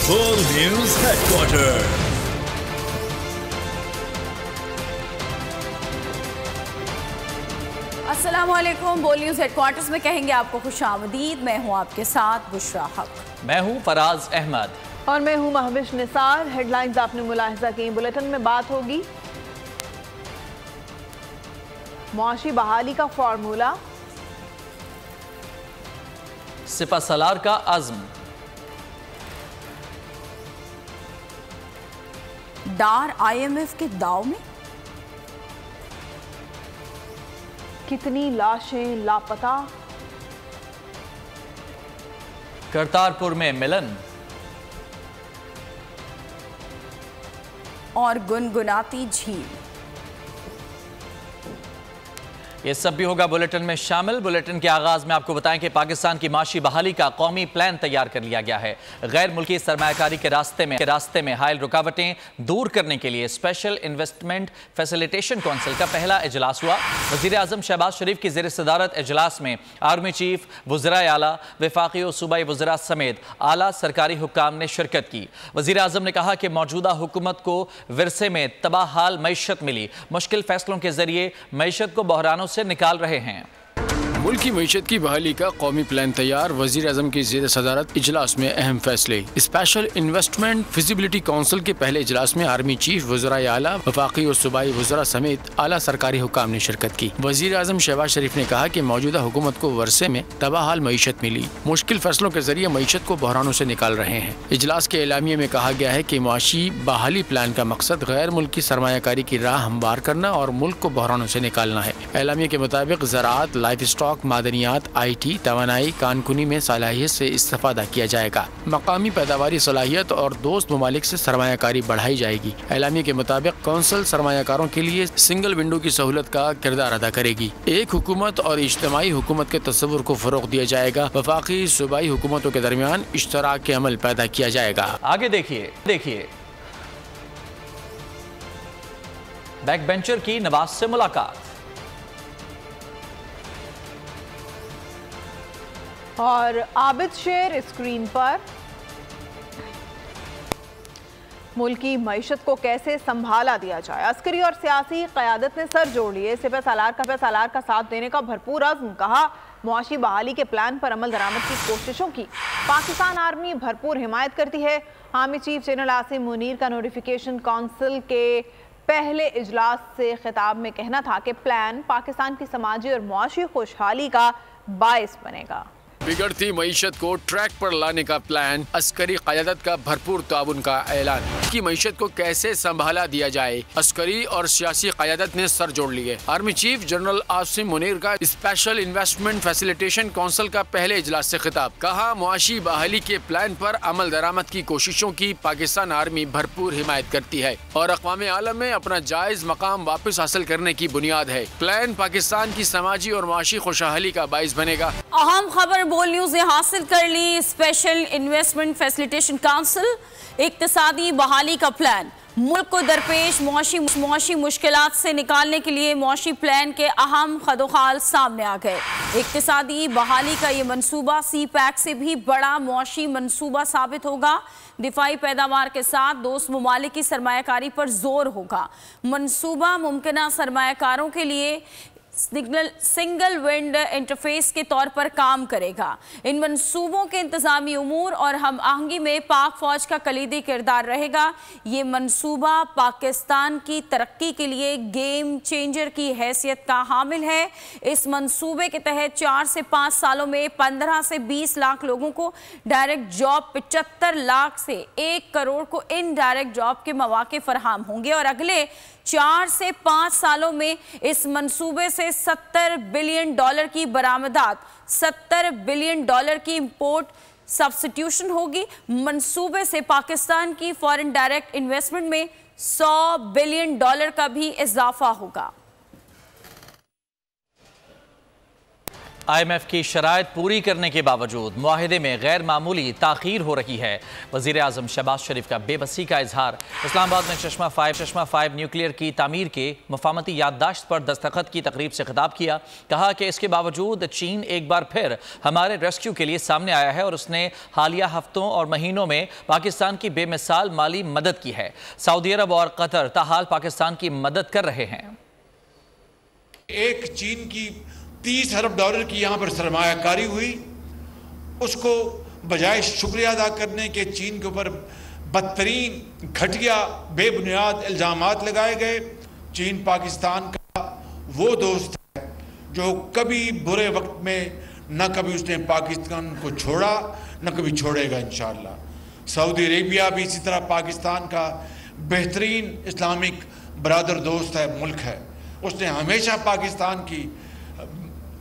Full News Headquarters। अस्सलामुअलैकुम। बोल news headquarters में कहेंगे आपको खुशामदीद। मैं हूं आपके साथ बुशरा हक। मैं हूं फराज अहमद और मैं हूं महविश निसार। हेडलाइंस आपने मुलाहिजा की। बुलेटिन में बात होगी मुआशी बहाली का फार्मूला, सिपा सलार का अज़्म, डार IMF के दाव में, कितनी लाशें लापता, करतारपुर में मिलन और गुनगुनाती झील। ये सब भी होगा बुलेटिन में शामिल। बुलेटिन के आगाज में आपको बताएं कि पाकिस्तान की माशी बहाली का कौमी प्लान तैयार कर लिया गया है। गैर मुल्की सरमायाकारी के रास्ते में हायल रुकावटें दूर करने के लिए स्पेशल इन्वेस्टमेंट फैसिलिटेशन काउंसिल का पहला इजलास हुआ। वजीर आजम शहबाज शरीफ की ज़ेर सदारत इजलास में आर्मी चीफ, वज़राए आला, वफाकी और सूबाई वज़रा समेत आला सरकारी हुक्काम ने शिरकत की। वजीर आजम ने कहा कि मौजूदा हुकूमत को विरसे में तबाह हाल मईशत मिली, मुश्किल फैसलों के जरिए मईशत को बहरानों से निकाल रहे हैं। मुल्की मईशत की बहाली का कौमी प्लान तैयार। वजीर आजम की ज़ेर सदारत इजलास में अहम फैसले। स्पेशल इन्वेस्टमेंट फिजिबिलिटी काउंसिल के पहले इजलास में आर्मी चीफ, वज़राए आला, वफाकी और सूबाई वज़रा समेत आला सरकारी हुक्काम ने शिरकत की। वजीर आजम शहबाज शरीफ ने कहा कि मौजूदा हुकूमत को वर्षे में तबाहाल मईशत मिली, मुश्किल फैसलों के जरिए मईशत को बहरानों से निकाल रहे हैं। इजलास के एलामिये में कहा गया है कि मुआशी बहाली प्लान का मकसद गैर मुल्की सरमायाकारी की राह हमवार करना और मुल्क को बहरानों से निकालना है। एलामिये के मुताबिक ज़राअत, लाइफ स्टॉक, मादनियात, IT, तवानाई, कानकुनी में सलाहियत से इस्तेफादा किया जाएगा। मकामी पैदावारी सलाहियत और दोस्त ममालिक से सरमायाकारी बढ़ाई जाएगी। एलामिये के मुताबिक कौंसल सरमायाकारों के लिए सिंगल विंडो की सहूलत का किरदार अदा करेगी। एक हुकूमत और इज्तिमाई हुकूमत के तस्वुर को फरोग दिया जाएगा। वफाकी सूबाई हुकूमतों के दरमियान इश्तराक के अमल पैदा किया जाएगा। आगे देखिए बैक बेंचर की नवाज से मुलाकात और आबिद शेर स्क्रीन पर। मुल्की मईशत को कैसे संभाला दिया जाए, अस्करी और सियासी क़यादत ने सर जोड़ लिए। सिपा सलार का साथ देने का भरपूर अज़्म। कहा मुआशी बहाली के प्लान पर अमल दरामद की कोशिशों की पाकिस्तान आर्मी भरपूर हिमायत करती है। Army chief general Asim Munir का नोटिफिकेशन काउंसिल के पहले इजलास से खिताब में कहना था कि प्लान पाकिस्तान की समाजी और मुआशी खुशहाली का बाइस बनेगा। बिगड़ती मईशत को ट्रैक पर लाने का प्लान, अस्करी क़यादत का भरपूर ताउन का ऐलान। की मईशत को कैसे संभाला दिया जाए, अस्करी और सियासी क़यादत ने सर जोड़ लिए। Army chief general Asim Munir का स्पेशल इन्वेस्टमेंट फैसिलिटेशन काउंसिल का पहले इजलास से खिताब। कहा मुआशी बहाली के प्लान पर अमल दरामद की कोशिशों की पाकिस्तान आर्मी भरपूर हिमायत करती है और अक़वाम आलम में अपना जायज मकाम वापस हासिल करने की बुनियाद है। प्लान पाकिस्तान की समाजी और मुआशी खुशहाली का बाइस बनेगा। अहम खबर बोल न्यूज़ ने हासिल कर ली। स्पेशल इन्वेस्टमेंट फैसिलिटेशन काउंसिल, इक्तिसादी बहाली का प्लान, मुल्क को दरपेश मुआशी मुश्किलात से निकालने के लिए मुआशी प्लान के अहम खदोखाल सामने आ गए। इक्तिसादी बहाली का ये मनसूबा CPEC से भी बड़ा मुआशी मनसूबा साबित होगा। दिफाई पैदावार के साथ दोस्त ममालिक की सरमायाकारी पर जोर होगा। मनसूबा मुमकिना सरमायाकारों के लिए सिंगल विंड इंटरफेस के तौर पर काम करेगा। इन मंसूबों के इंतजामी उमूर और हम आहंगी में पाक फौज का कलीदी किरदार रहेगा। ये मंसूबा पाकिस्तान की तरक्की के लिए गेम चेंजर की हैसियत का हामिल है। इस मंसूबे के तहत 4 से 5 सालों में 15 से 20 लाख लोगों को डायरेक्ट जॉब, 75 लाख से 1 करोड़ को इनडायरेक्ट जॉब के मौके फराहम होंगे और अगले 4 से 5 सालों में इस मंसूबे से $70 बिलियन की बरामदात, $70 बिलियन की इंपोर्ट सब्स्टिट्यूशन होगी। मंसूबे से पाकिस्तान की फॉरेन डायरेक्ट इन्वेस्टमेंट में $100 बिलियन का भी इजाफा होगा। IMF की शराइत पूरी करने के बावजूद मुआहिदे में गैर मामूली ताख़ीर हो रही है। वज़ीर आज़म शहबाज शरीफ का बेबसी का इजहार। इस्लामाबाद में चश्मा 5 न्यूक्लियर की तामीर के मफामती याददाश्त पर दस्तखत की तकरीब से खिताब किया। कहा कि इसके बावजूद चीन एक बार फिर हमारे रेस्क्यू के लिए सामने आया है और उसने हालिया हफ्तों और महीनों में पाकिस्तान की बेमिसाल माली मदद की है। सऊदी अरब और कतर ताहाल पाकिस्तान की मदद कर रहे हैं। एक चीन की 30 अरब डॉलर की यहाँ पर सरमायाकारी हुई, उसको बजाय शुक्रिया अदा करने के चीन के ऊपर बदतरीन घटिया बेबुनियाद इल्ज़ामात लगाए गए। चीन पाकिस्तान का वो दोस्त है जो कभी बुरे वक्त में न कभी उसने पाकिस्तान को छोड़ा न कभी छोड़ेगा इंशाअल्लाह। सऊदी अरेबिया भी इसी तरह पाकिस्तान का बेहतरीन इस्लामिक बरादर दोस्त है, मुल्क है। उसने हमेशा पाकिस्तान की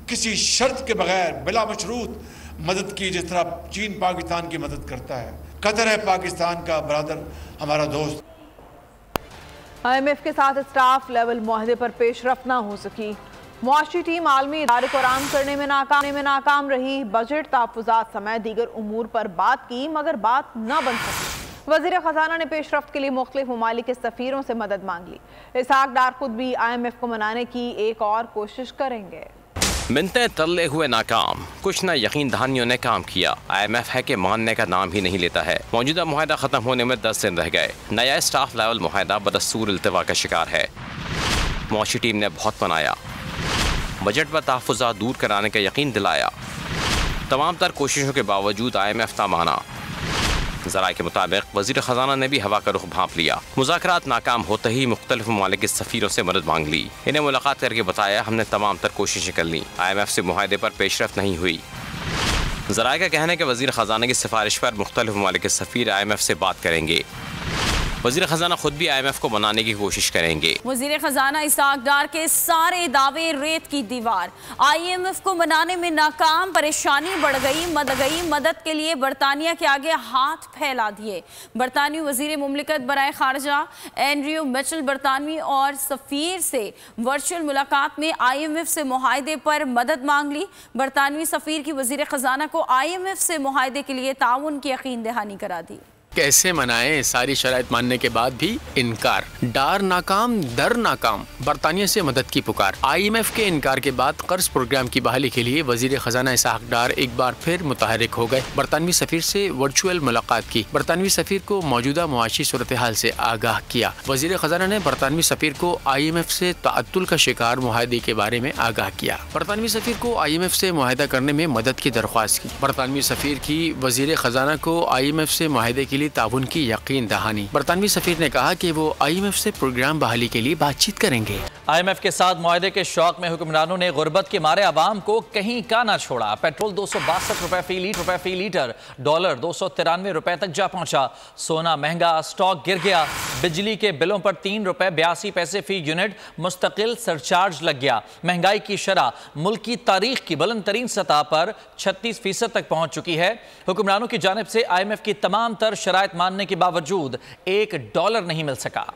किसी शर्त के बगैर बिला मशरूत मदद की, जिस तरह चीन पाकिस्तान की मदद करता है। कतर है पाकिस्तान का बरादर, हमारा दोस्त। IMF के साथ स्टाफ लेवल मुआहदे पर पेशरफ्त न हो सकी। मुआशी टीम आलमी इदारे को आराम करने में नाकाम रही। बजट तहफ़्फ़ुज़ात समेत दीगर उमूर पर बात की मगर बात न बन सकी। वज़ीर ख़ज़ाना ने पेशरफ्त के लिए मुख्तलिफ ममालिक के सफ़ीरों से मदद मांग ली। इसहाक डार खुद भी IMF को मनाने की एक और कोशिश करेंगे। मिन्नतें तरले हुए नाकाम, कुछ न यकीन दहानियों ने काम किया। IMF है कि मानने का नाम ही नहीं लेता है। मौजूदा मुआहदा ख़त्म होने में 10 दिन रह गए। नया स्टाफ लेवल मुआहदा बदस्तूर इल्तिवा का शिकार है। मुआशी टीम ने बहुत बनाया, बजट पर तहफ़्फ़ुज़ात दूर कराने का यकीन दिलाया। तमाम तर कोशिशों के बावजूद IMF ना माना। ज़राए के मुताबिक वज़ीर ख़ज़ाना ने भी हवा का रुख भांप लिया। मुज़ाकरात नाकाम होते ही मुख्तलिफ ममालिक के सफ़ीरों से मदद मांग ली। इन्हें मुलाकात करके बताया हमने तमाम तर कोशिशें कर लीं, IMF से मुआहदे पर पेशरफ्त नहीं हुई। ज़राए का कहना है कि वज़ीर ख़ज़ाना की सिफारिश पर मुख्तलिफ ममालिक के सफ़ीर IMF से बात करेंगे। वज़ीर ख़ज़ाना खुद भी IMF को मनाने की कोशिश करेंगे। वज़ीर ख़ज़ाना इसहाक डार के सारे दावे रेत की दीवार। IMF को मनाने में नाकाम, परेशानी बढ़ गई। मदद के लिए बरतानिया के आगे हाथ फैला दिए। बरतानवी वज़ीर मुमलिकत बराए खारजा एंड्रयू मिचेल बरतानवी और सफ़ीर से वर्चुअल मुलाकात में IMF से मुआहदे पर मदद मांग ली। बरतानवी सफ़ीर की वज़ीर ख़ज़ाना को IMF से मुआहदे के लिए ताउन की यकीन दहानी करा दी। कैसे मनाएं, सारी शराइत मानने के बाद भी इनकार। डार नाकाम दर नाकाम, बरतानिया से मदद की पुकार। IMF के इनकार के बाद कर्ज प्रोग्राम की बहाली के लिए वजीर खजाना इसहाक डार एक बार फिर मुतहरिक हो गए। बरतानवी सफीर से वर्चुअल मुलाकात की। बरतानवी सफीर को मौजूदा मुआशी सूरत हाल से आगाह किया। वजीर खजाना ने बरतानवी सफीर को IMF से ताअत्तुल का शिकार मुआहदे के बारे में आगाह किया। बरतानवी सफीर को IMF से मुआहदा करने में मदद की दरख्वास्त की। बरतानवी सफीर की वजीर खजाना को IMF से मुआहदे के लिए ताउन की यकीन दहानी। बरतानवी सफीर ने कहा कि वो IMF से प्रोग्राम बहाली के लिए बातचीत करेंगे। IMF के साथ मुआहदे के शौक में हुक्मरानों ने गुर्बत के मारे आवाम को कहीं का ना छोड़ा। पेट्रोल 262 रुपए फी लीटर, डॉलर 293 रुपए तक जा पहुंचा। सोना महंगा, स्टॉक गिर गया। बिजली के बिलों पर 3 रुपए 82 पैसे फी यूनिट मुस्तकिल सरचार्ज लग गया। महंगाई की शरह मुल्क की तारीख की बुलंद तरीन सतह पर 36% तक पहुंच चुकी है। हुक्मरानों की जानिब से IMF की तमाम तर शराइत मानने के बावजूद $1 नहीं मिल सका।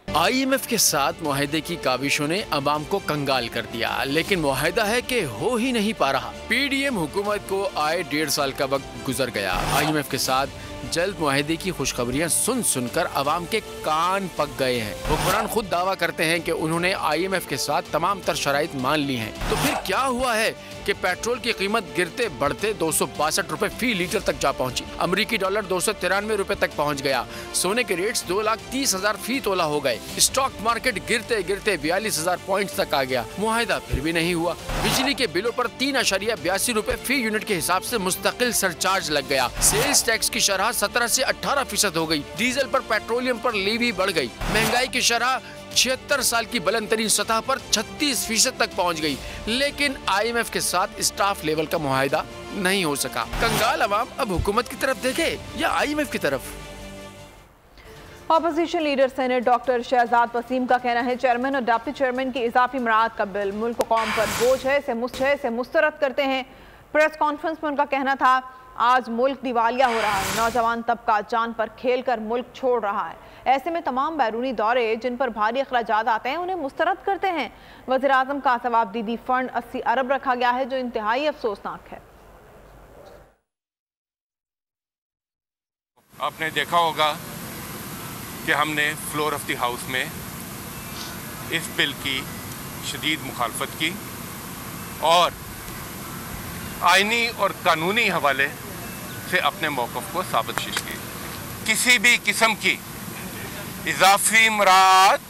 IMF के साथ मुआहदे की काविशों ने अवाम को कंगाल कर दिया, लेकिन मुआहदा है कि हो ही नहीं पा रहा। PDM हुकूमत को आए 1.5 साल का वक्त गुजर गया। IMF के साथ जल्द मुआहदे की खुशखबरियां सुन सुनकर अवाम के कान पक गए हैं। हुक्मरान खुद दावा करते हैं कि उन्होंने IMF के साथ तमाम तर शराइत मान ली हैं। तो फिर क्या हुआ है कि पेट्रोल की कीमत गिरते बढ़ते 262 रुपए फी लीटर तक जा पहुंची। अमरीकी डॉलर 293 रुपए तक पहुंच गया। सोने के रेट्स 2,30,000 फी तोला हो गए। स्टॉक मार्केट गिरते गिरते 42,000 पॉइंट तक आ गया। मुआहदा फिर भी नहीं हुआ। बिजली के बिलों पर 3.82 रुपए फी यूनिट के हिसाब से मुस्तकिल सरचार्ज लग गया। सेल्स टैक्स की शरह 17 से 18% हो गई। डीजल पर, पेट्रोलियम पर लेवी बढ़ गई। महंगाई की शरह 76 साल की बुलंद तरीन सतह पर 36% तक पहुंच गई। लेकिन IMF के साथ स्टाफ लेवल का मुआहदा नहीं हो सका। कंगाल अवाम अब हुकूमत की तरफ देखे या IMF की तरफ। Opposition leader senate doctor Shahzad Waseem का कहना है चेयरमैन और डिप्टी चेयरमैन की इजाफी मराद का बिल मुल्क कौम पर बोझ है, इसे मुस्तरद करते हैं। प्रेस कॉन्फ्रेंस में उनका कहना था आज मुल्क दिवालिया हो रहा है। नौजवान तबका जान पर खेलकर मुल्क छोड़ रहा है। ऐसे में तमाम बैरूनी दौरे जिन पर भारी अखराजात आते हैं उन्हें मुस्तरद करते हैं। वज़ीर आज़म का सवाबदीदी फंड 80 अरब रखा गया है, जो इंतहाई अफसोसनाक है। आपने देखा होगा कि हमने फ्लोर ऑफ द हाउस में इस बिल की शदीद मुखालफत की और आईनी और कानूनी हवाले से अपने मौक़िफ़ को साबित की। किसी भी किस्म की इजाफी मुराद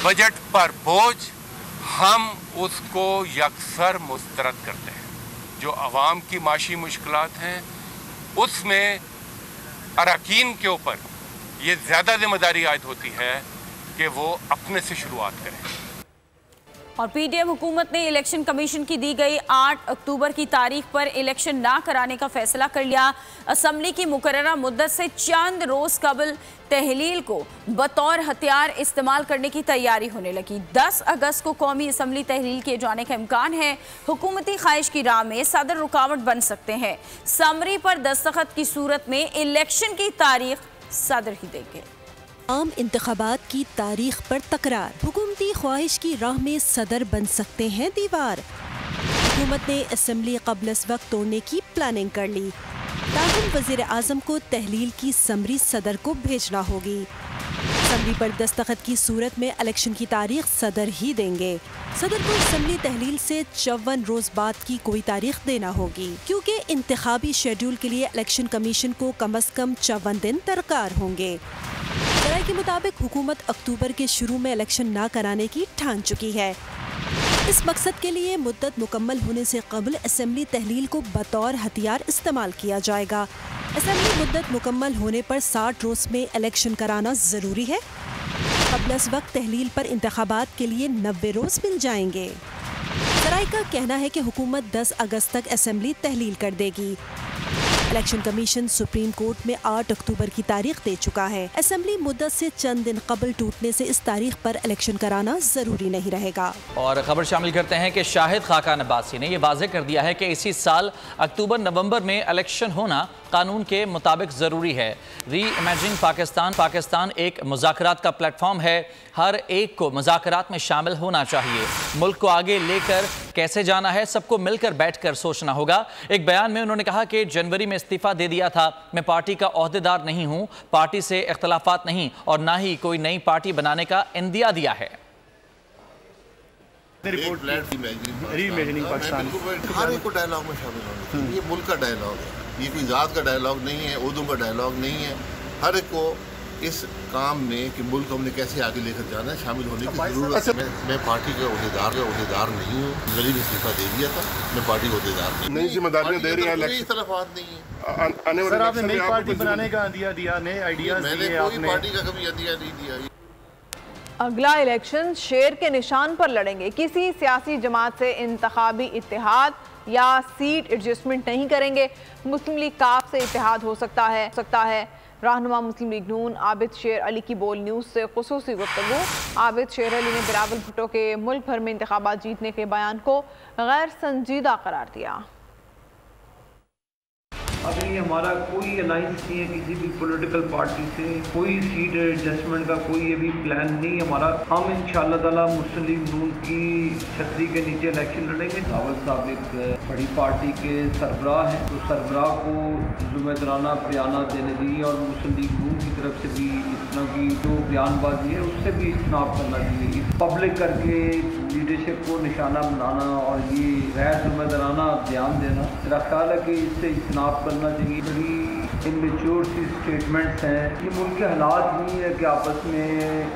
बजट पर बोझ हम उसको यकसर मुस्तरद करते हैं। जो आवाम की माशी मुश्किलात हैं उसमें अरकान के ऊपर ये ज़्यादा जिम्मेदारी आयद होती है कि वो अपने से शुरुआत करें। और पीडीएम हुकूमत ने इलेक्शन कमीशन की दी गई 8 अक्टूबर की तारीख पर इलेक्शन ना कराने का फैसला कर लिया। असम्बली की मुकर्ररा मुद्दत से चंद रोज कबल तहलील को बतौर हथियार इस्तेमाल करने की तैयारी होने लगी। 10 अगस्त को कौमी असम्बली तहलील किए जाने का इम्कान है। हुकूमती ख्वाहिश की राह में सदर रुकावट बन सकते हैं। समरी पर दस्तखत की सूरत में इलेक्शन की तारीख सदर ही देंगे। आम इंतखाबात की तारीख पर तकरार, हुकूमती ख्वाहिश की राह में सदर बन सकते हैं दीवार। हुकूमत ने असम्बली कबल वक्त तोड़ने की प्लानिंग कर ली। ताहम वज़ीर आज़म को तहलील की समरी सदर को भेजना होगी। असम्बली पर दस्तखत की सूरत में इलेक्शन की तारीख सदर ही देंगे। सदर को असम्बली तहलील से 54 रोज बाद की कोई तारीख देना होगी, क्योंकि इंतखाबी शेड्यूल के लिए इलेक्शन कमीशन को कम अज कम 54 दिन दरकार होंगे। राय के मुताबिक हुकूमत अक्टूबर के शुरू में इलेक्शन ना कराने की ठान चुकी है। इस मकसद के लिए मुद्दत मुकम्मल होने से कबल असम्बली तहलील को बतौर हथियार इस्तेमाल किया जाएगा। असम्बली मुद्दत मुकम्मल होने पर 60 रोज में इलेक्शन कराना ज़रूरी है। कबल वक्त तहलील पर इंतखाबात के लिए 90 रोज मिल जाएंगे। राय का कहना है कि हुकूमत 10 अगस्त तक असम्बली तहलील कर देगी। इलेक्शन कमीशन सुप्रीम कोर्ट में 8 अक्टूबर की तारीख दे चुका है। असम्बली मुद्दत से चंद दिन कबल टूटने से इस तारीख पर इलेक्शन कराना जरूरी नहीं रहेगा। और खबर शामिल करते हैं कि शाहिद खाकान अब्बासी ने यह वाज़ेह कर दिया है कि इसी साल अक्टूबर नवंबर में इलेक्शन होना कानून के मुताबिक ज़रूरी है। री इमेजिंग पाकिस्तान एक मुज़ाकरात का प्लेटफॉर्म है। हर एक को मुज़ाकरात में शामिल होना चाहिए। मुल्क को आगे लेकर कैसे जाना है सबको मिलकर बैठकर सोचना होगा। एक बयान में उन्होंने कहा कि जनवरी में इस्तीफ़ा दे दिया था। मैं पार्टी का ओहदेदार नहीं हूँ, पार्टी से इख्तलाफात नहीं और ना ही कोई नई पार्टी बनाने का इंदिया दिया है। रीइमेजिनिंग पाकिस्तान हर एक को डायलॉग में शामिल होना चाहिए। ये मुल्क का डायलॉग है, ये कोई ज़ात का डायलॉग नहीं है, उर्दू का डायलॉग नहीं है। हर एक को इस काम में कि मुल्क हमने कैसे आगे लेकर जाना है शामिल होने की जरूरत है। मैं पार्टी का ओहदेदार नहीं हूँ। गरीब इस्तीफा दे दिया था, मैं पार्टी का ओहदेदार नहीं। नई जिम्मेदारियां दे रही हैं, कोई इख्तलाफात नहीं है। सर आपने नई पार्टी बनाने का आइडिया दिया, नए आइडियाज दिए, मैंने कोई पार्टी का कभी आइडिया नहीं दिया। अगला इलेक्शन शेर के निशान पर लड़ेंगे। किसी सियासी जमात से इंतखाबी इत्तेहाद या सीट एडजस्टमेंट नहीं करेंगे। मुस्लिम लीग काफ से इत्तेहाद हो सकता है। रहनुमा मुस्लिम लीग नून आबिद शेर अली की बोल न्यूज़ से खुसूसी गुफ्तगू। आबिद शेर अली ने बिलावल भुट्टो के मुल्क भर में इंतखाबात जीतने के बयान को गैर संजीदा करार दिया। अभी हमारा कोई अलाइंस नहीं है किसी भी पॉलिटिकल पार्टी से, कोई सीट एडजस्टमेंट का कोई ये भी प्लान नहीं हमारा। हम इंशाअल्लाह ताला मुस्लिम लीग नून की छतरी के नीचे इलेक्शन लड़ेंगे। रावल साहब एक बड़ी पार्टी के सरबराह हैं, तो सरबराह को जुम्मेदाराना बयान देने दी और मुस्लिम लीग नून की तरफ से भी इस तरह की जो बयानबाजी है उससे भी इज्तनाब करना चाहिए। पब्लिक करके लीडरशिप को निशाना बनाना और ये गैर जुम्मेदाराना बयान देना, मेरा ख्याल है कि इससे इज्तनाब करना चाहिए। बड़ी इमेच्योर सी स्टेटमेंट्स हैं। ये मुल्क के हालात नहीं है कि आपस में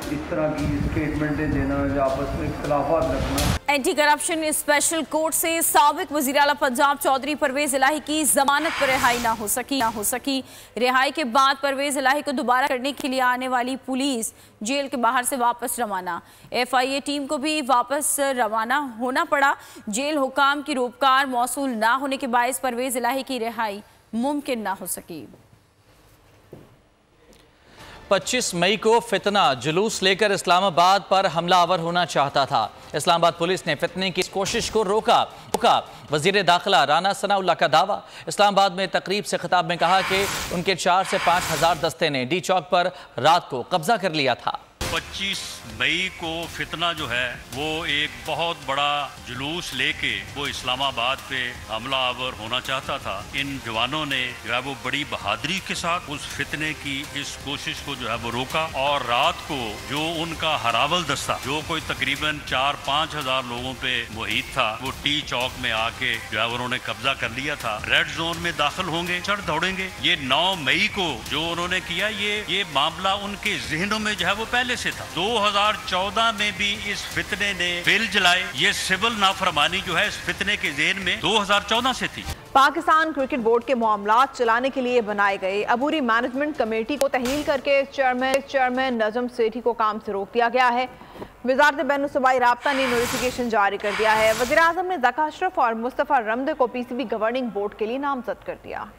इस तरह की स्टेटमेंटें देना या आपस में इख्तलाफात रखना। एंटी करप्शन स्पेशल कोर्ट से साबिक वज़ीर आला पंजाब चौधरी परवेज इलाही की जमानत पर रिहाई ना हो सकी। रिहाई के बाद परवेज इलाही को दोबारा करने के लिए आने वाली पुलिस जेल के बाहर से वापस रवाना। FIA टीम को भी वापस रवाना होना पड़ा। जेल हुकाम की रोपकार मौसूल ना होने के बायस परवेज इलाही की रिहाई मुमकिन ना हो सकी। 25 मई को फितना जुलूस लेकर इस्लामाबाद पर हमलावर होना चाहता था। इस्लामाबाद पुलिस ने फितने की कोशिश को रोका। वजीर दाखिला राना सनाउल्लाह का दावा। इस्लामाबाद में तकरीब से खिताब में कहा कि उनके 4 से 5 हजार दस्ते ने डी चौक पर रात को कब्जा कर लिया था। 25 मई को फितना जो है वो एक बहुत बड़ा जुलूस लेके वो इस्लामाबाद पे हमला आवर होना चाहता था। इन जवानों ने जो है वो बड़ी बहादुरी के साथ उस फितने की इस कोशिश को जो है वो रोका और रात को जो उनका हरावल दस्ता जो कोई तकरीबन 4-5 हजार लोगों पे मुहित था वो टी चौक में आके जो है उन्होंने कब्जा कर लिया था। रेड जोन में दाखिल होंगे, चढ़ दौड़ेंगे। ये 9 मई को जो उन्होंने किया ये मामला उनके जहनों में जो है वो पहले से था। 2014 में भी इस फितने ने बिल जलाए। ये सिविल नाफरमानी जो है इस फितने के ज़हन में 2014 से थी। पाकिस्तान क्रिकेट बोर्ड के मामलात चलाने के लिए बनाए गए अबूरी मैनेजमेंट कमेटी को तहलील करके चेयरमैन नजम सेठी को काम से रोक दिया है। वजारत बैनुल-सूबाई राब्ता ने नोटिफिकेशन जारी कर दिया है। वज़ीर-ए-आज़म ने ज़का अशरफ और मुस्तफ़ा रमदे को पीसीबी गवर्निंग बोर्ड के लिए नामजद कर दिया।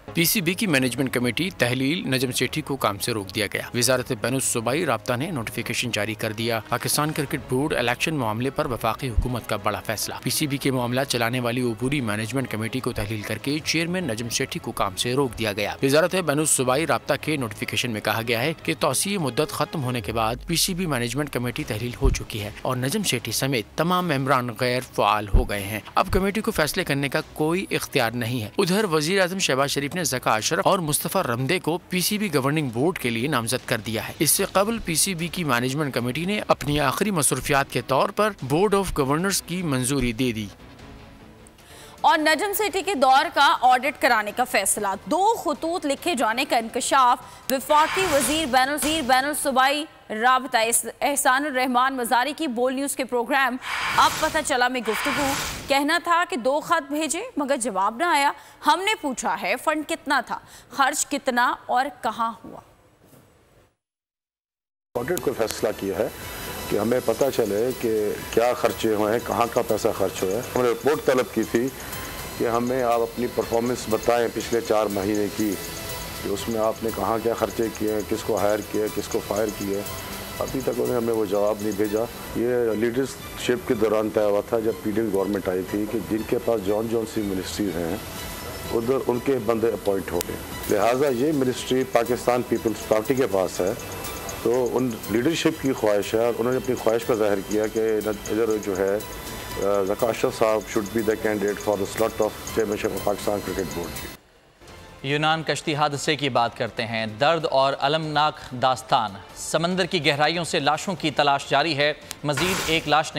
पीसीबी की मैनेजमेंट कमेटी तहलील नजम सेठी को काम से रोक दिया गया। वजारत बैनुल-सूबाई राब्ता ने नोटिफिकेशन जारी कर दिया। पाकिस्तान क्रिकेट बोर्ड इलेक्शन मामले पर वफाकी हुकूमत का बड़ा फैसला। पीसीबी के मामला चलाने वाली अबूरी मैनेजमेंट कमेटी को तहलील करके चेयरमैन नजम सेठी को काम से रोक दिया गया। वजारत बैनुल-सूबाई राब्ता के नोटिफिकेशन में कहा गया है कि तौसीए मुद्दत खत्म होने के बाद पीसीबी मैनेजमेंट कमेटी तहलील हो चुकी है और नजम सेठी समेत तमाम मेंबरान गैर फाल हो गए हैं। अब कमेटी को फैसले करने का कोई इख्तियार नहीं है। उधर वज़ीर-ए-आज़म शहबाज शरीफ ने ज़का अशरफ और मुस्तफ़ा रमदे को पीसीबी गवर्निंग बोर्ड के लिए नामजद कर दिया है। इससे कबल पीसीबी की मैनेजमेंट कमेटी ने अपनी आखिरी मसरूफियात के तौर पर बोर्ड ऑफ गवर्नर्स की मंजूरी दे दी। और नजम सेठी के दौर का ऑडिट कराने का फैसला। 2 खतूत लिखे जाने का इंकशाफ। वफाकी वजीर बैनुल-सूबाई राबता एहसानुर रहमान मजारी की बोल न्यूज़ के प्रोग्राम अब पता चला में गुफ्तगू। कहना था कि 2 खत भेजे मगर जवाब ना आया। हमने पूछा है फंड कितना था, खर्च कितना और कहाँ हुआ। ऑडिट को फैसला किया है कि हमें पता चले कि क्या खर्चे हुए हैं, कहाँ का पैसा खर्च हुआ है। हमने रिपोर्ट तलब की थी कि हमें आप अपनी परफॉर्मेंस बताएं पिछले 4 महीने की, कि उसमें आपने कहाँ क्या खर्चे किए हैं, किसको हायर किया, किसको फायर किया। अभी तक उन्होंने हमें वो जवाब नहीं भेजा। ये लीडरशिप के दौरान तय हुआ था जब पीडीपी गवर्नमेंट आई थी कि जिनके पास जौन सी मिनिस्ट्रीज हैं उधर उनके बंदे अपॉइंट हो गए। लिहाजा ये मिनिस्ट्री पाकिस्तान पीपल्स पार्टी के पास है, तो उन लीडरशिप की ख्वाहिश है और उन्होंने अपनी ख्वाहिश का जाहिर किया कि इधर जो है ज़का अशरफ साहब should be the candidate for the slot of chairmanship of Pakistan cricket board. यूनान कश्ती हादसे की बात करते हैं। दर्द और अलमनाक दास्तान। समंदर की गहराइयों से लाशों की तलाश जारी है। मजीद एक लाश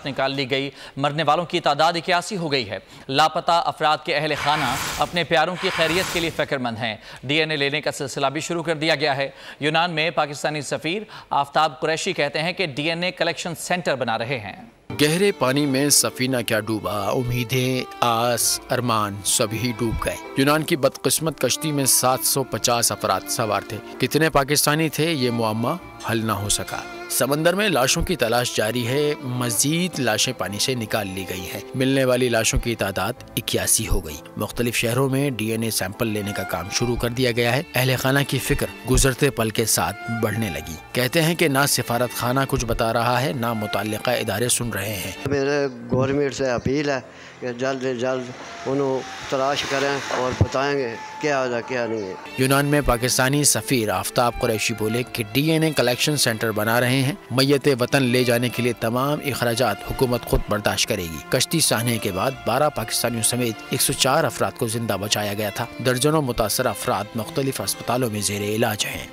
निकाल ली गई। मरने वालों की तादाद 81 हो गई है। लापता अफराद के अहल खाना अपने प्यारों की खैरियत के लिए फ़िक्रमंद हैं। DNA लेने का सिलसिला भी शुरू कर दिया गया है। यूनान में पाकिस्तानी सफ़ीर आफ्ताब कुरैशी कहते हैं कि DNA कलेक्शन सेंटर बना रहे हैं। गहरे पानी में सफीना क्या डूबा, उम्मीदें, आस, अरमान सभी डूब गए। यूनान की बदकिस्मत कश्ती में 750 अफराद सवार थे। कितने पाकिस्तानी थे ये मुअम्मा हल ना हो सका। समंदर में लाशों की तलाश जारी है। मजीद लाशें पानी से निकाल ली गई है। मिलने वाली लाशों की तादाद 81 हो गई। मुख्तलिफ शहरों में DNA सैंपल लेने का काम शुरू कर दिया गया है। अहले खाना की फिक्र गुजरते पल के साथ बढ़ने लगी। कहते हैं कि ना सिफारत खाना कुछ बता रहा है, ना मुतल्लिका इदारे सुन रहे हैं। मेरे गवर्नमेंट से अपील है कि जल्द से जल्द उन्हें तलाश करें और बताएंगे क्या है क्या नहीं है। यूनान में पाकिस्तानी सफ़ीर आफ्ताब कुरैशी बोले कि DNA कलेक्शन सेंटर बना रहे हैं। मैयत वतन ले जाने के लिए तमाम अखराजात हुकूमत खुद बर्दाश्त करेगी। कश्ती साहने के बाद 12 पाकिस्तानियों समेत 104 अफराद को जिंदा बचाया गया था। दर्जनों मुतासर अफराद मुख्तलिफ अस्पतालों में ज़ेरे इलाज हैं।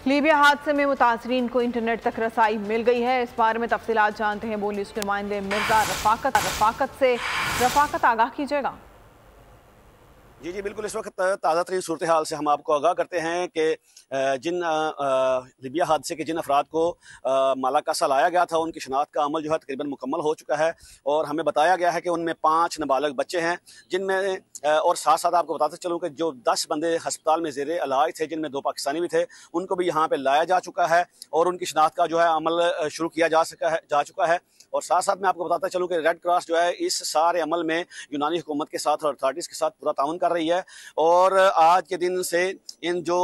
लीबिया हादसे में मुतासरीन को इंटरनेट तक रसाई मिल गई है। इस बारे में तफसीलात जानते हैं बोल न्यूज़ के नुमाइंदे मिर्जा रफाकत आगाह कीजिएगा। जी बिल्कुल। इस वक्त ताज़ा तरीन सूरत हाल से हम आपको आगाह करते हैं कि जिन लीबिया हादसे के जिन अफराद को मालाकासा लाया गया था उनकी शनाख्त का अमल जो है तकरीबन मुकम्मल हो चुका है और हमें बताया गया है कि उनमें 5 नाबालिग बच्चे हैं, जिनमें और साथ साथ आपको बताते चलूँ कि जो 10 बंदे अस्पताल में ज़ेरे इलाज थे, जिनमें 2 पाकिस्तानी भी थे, उनको भी यहाँ पर लाया जा चुका है और उनकी शनाख्त का जो है अमल शुरू किया जा चुका है। और साथ साथ मैं आपको बताता चलूँ कि रेड क्रॉस जो है इस सारे अमल में यूनानी हुकूमत के साथ और अथॉरिटीज़ के साथ पूरा ताउन कर रही है। और आज के दिन से इन जो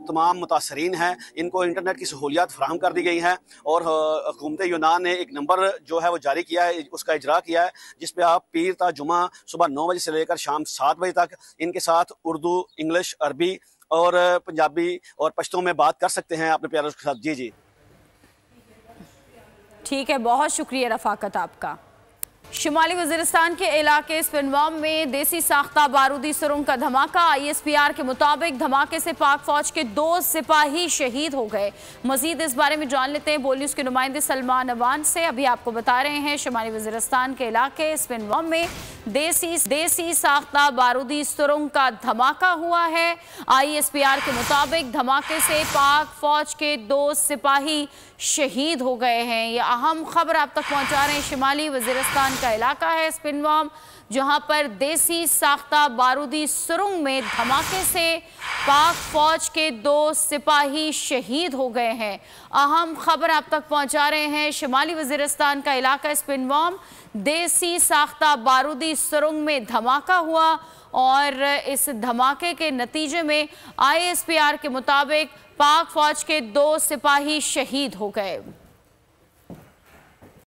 तमाम मुतासरीन हैं इनको इंटरनेट की सहूलियात फराहम कर दी गई हैं और हुकूमत यूनान ने एक नंबर जो है वो जारी किया है, उसका इजरा किया है, जिस पे आप पीर ता जुमा सुबह 9 बजे से लेकर शाम 7 बजे तक इनके साथ उर्दू, इंग्लिश, अरबी और पंजाबी और पश्तो में बात कर सकते हैं अपने प्यारों के साथ। जी जी ठीक है, बहुत शुक्रिया रफाकत आपका। शुमाली वजीरिस्तान के इलाके स्पिनवाम में देसी साख्ता बारूदी सुरंग का धमाका। ISPR के मुताबिक धमाके से पाक फौज के 2 सिपाही शहीद हो गए। मजीद इस बारे में जान लेते हैं बोल न्यूज़ के नुमाइंदे सलमान अवान से। अभी आपको बता रहे हैं शुमाली वजीरिस्तान के इलाके स्पिनवाम में देसी साख्ता बारूदी सुरंग का धमाका हुआ है। ISPR के मुताबिक धमाके से पाक फौज के 2 सिपाही शहीद हो गए हैं। ये अहम खबर आप तक पहुंचा रहे हैं। शुमाली वजीरिस्तान का इलाका है स्पिनवाम, जहां पर देसी साख्ता बारूदी सुरंग में धमाके से पाक फौज के 2 सिपाही शहीद हो गए हैं। अहम खबर आप तक पहुंचा रहे हैं। शुमाली वजीरिस्तान का इलाका स्पिनवाम, देसी साख्ता बारूदी सुरंग में धमाका हुआ और इस धमाके के नतीजे में ISPR के मुताबिक पाक फौज के 2 सिपाही शहीद हो गए।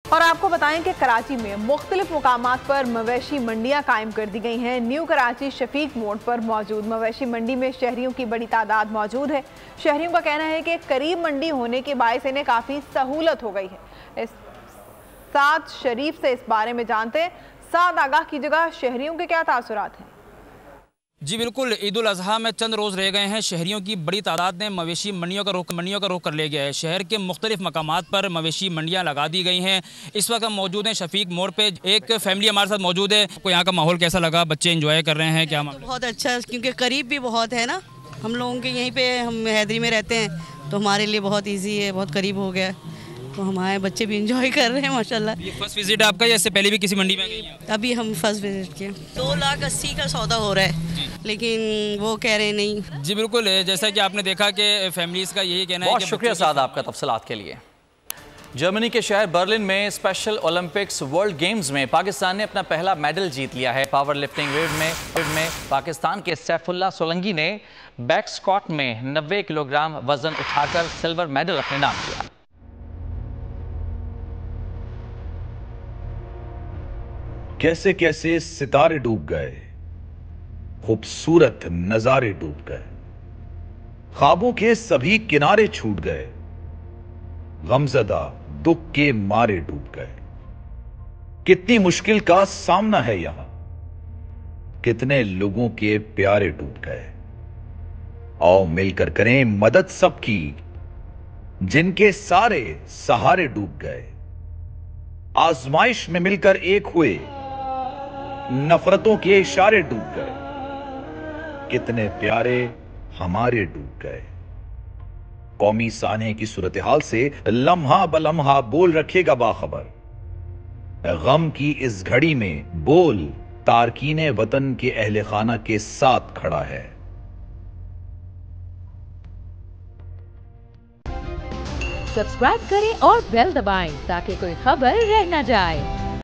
और आपको बताएं कि कराची में मुख्तलिफ मुकामात पर मवेशी मंडियां कायम कर दी गई हैं। न्यू कराची शफीक मोड़ पर मौजूद मवेशी मंडी में शहरियों की बड़ी तादाद मौजूद है। शहरियों का कहना है कि करीब मंडी होने के बायस इन्हें काफ़ी सहूलत हो गई है। इस साद शरीफ से इस बारे में जानते हैं। साद आगाह की जगह शहरियों के क्या तासुरात हैं? जी बिल्कुल, ईद उल अज़हा में चंद रोज़ रह गए हैं। शहरियों की बड़ी तादाद ने मवेशी मंडियों का रुख कर लिया गया है। शहर के मुख्तलिफ मकामात पर मवेशी मंडियाँ लगा दी गई हैं। इस वक्त हम मौजूद हैं शफीक मोड़ पे। एक फैमिली हमारे साथ मौजूद है। आपको यहाँ का माहौल कैसा लगा? बच्चे एंजॉय कर रहे हैं क्या? बहुत अच्छा, क्योंकि करीब भी बहुत है ना हम लोगों के, यहीं पे हम हैदरी में रहते हैं तो हमारे लिए बहुत ईजी है, बहुत करीब हो गया है, तो हमारे बच्चे भी इंजॉय कर रहे हैं माशाल्लाह। ये फर्स्ट विजिट है आपका या इससे पहले भी किसी मंडी में गई हैं? अभी हम फर्स्ट विजिट किए। 2,80,000 का सौदा हो रहा है, लेकिन वो कह रहे नहीं। जी बिल्कुल, जैसा कि आपने देखा कि फैमिलीज का यही कहना है। बहुत शुक्रिया साद आपका तफसीलात के लिए। जर्मनी के शहर बर्लिन में स्पेशल ओलंपिक्स वर्ल्ड गेम्स में पाकिस्तान ने अपना पहला मेडल जीत लिया है। पावर लिफ्टिंग वेट में पाकिस्तान के सैफुल्लाह सोलंगी ने बैक स्क्वाट में 90 किलोग्राम वजन उठाकर सिल्वर मेडल अपने नाम किया। कैसे कैसे सितारे डूब गए, खूबसूरत नजारे डूब गए, ख्वाबों के सभी किनारे छूट गए, गमजदा दुख के मारे डूब गए। कितनी मुश्किल का सामना है यहां, कितने लोगों के प्यारे डूब गए। आओ मिलकर करें मदद सबकी, जिनके सारे सहारे डूब गए। आजमाइश में मिलकर एक हुए, नफरतों के इशारे डूब गए। कितने प्यारे हमारे डूब गए। कौमी साने की सूरत हाल से लम्हा बलम्हा बोल रखेगा बाखबर। गम की इस घड़ी में बोल तारकीने वतन के अहले खाना के साथ खड़ा है। सब्सक्राइब करें और बेल दबाएं ताकि कोई खबर रह न जाए।